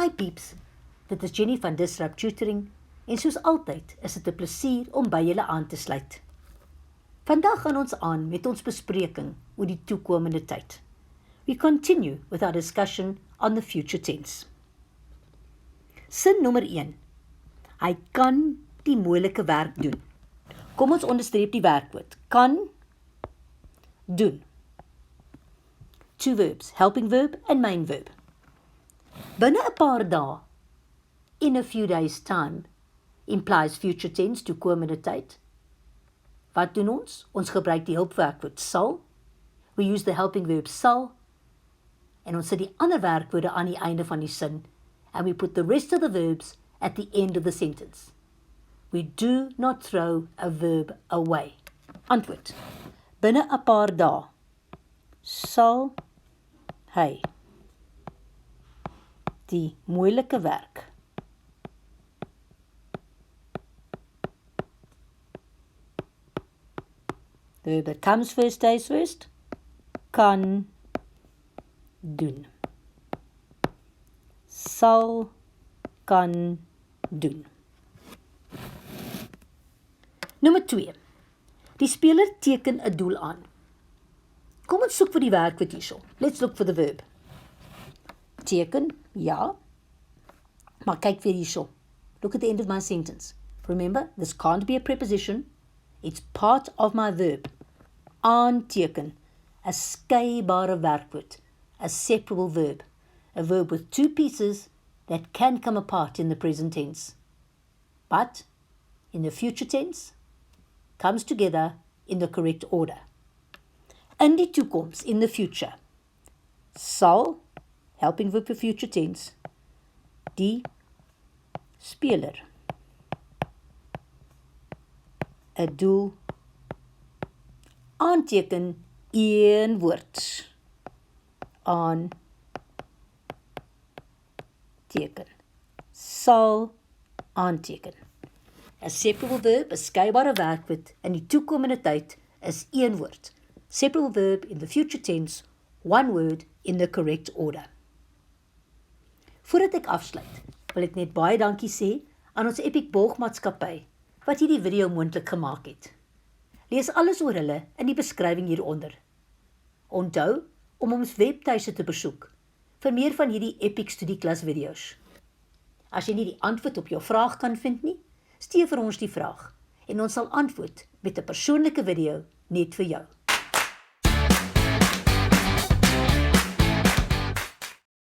Hi peeps, dit is Jenny van Disrupt Tutoring en soos altyd is dit 'n plesier om by julle aan te sluit. Vandag gaan ons aan met ons bespreking oor die toekomende tyd. We continue with our discussion on the future tense. Sin nommer 1. Hy kan die moeilike werk doen. Kom ons onderstreep die werkwoord. Kan doen. Two verbs, helping verb and main verb. Binne 'n paar dae, in a few days time, implies future tense, toekomende tyd. Wat doen ons? Ons gebruik die hulpwerkwoord sal. We use the helping verb sal. En ons sit die ander werkwoorde aan die einde van die sin. And we put the rest of the verbs at the end of the sentence. We do not throw a verb away. Antwoord. Binne 'n paar dae sal hy die moeilike werk the verb that comes first stays first, kan doen. Sal kan doen. Nommer 2. Die speler teken 'n doel aan. Kom ons soek vir die werkwoord hierso. Let's look for the verb. Teken, ja. Maar kyk weer hierso. Look at the end of my sentence. Remember, this can't be a preposition. It's part of my verb. Aanteken, 'n skeibare werkwoord, a separable verb, a verb with two pieces that can come apart in the present tense. But in the future tense, comes together in the correct order. In die toekoms, in the future, sal, helping verb for future tense, die speler 'n doel aanteken, een woord, aanteken, sal aanteken. 'n separable verb, 'n skeibare werkwoord in die toekomende tyd is een woord. Separable verb in the future tense, one word in the correct order. Voordat ek afsluit, wil ek net baie dankie sê aan ons Epic Borgmaatskappy wat hierdie video moontlik gemaak het. Lees alles oor hulle in die beskrywing hieronder. Onthou om ons webtuiste te besoek vir meer van hierdie Epic studieklas video's. As jy nie die antwoord op jou vraag kan vind nie, stuur vir ons die vraag en ons sal antwoord met 'n persoonlike video net vir jou.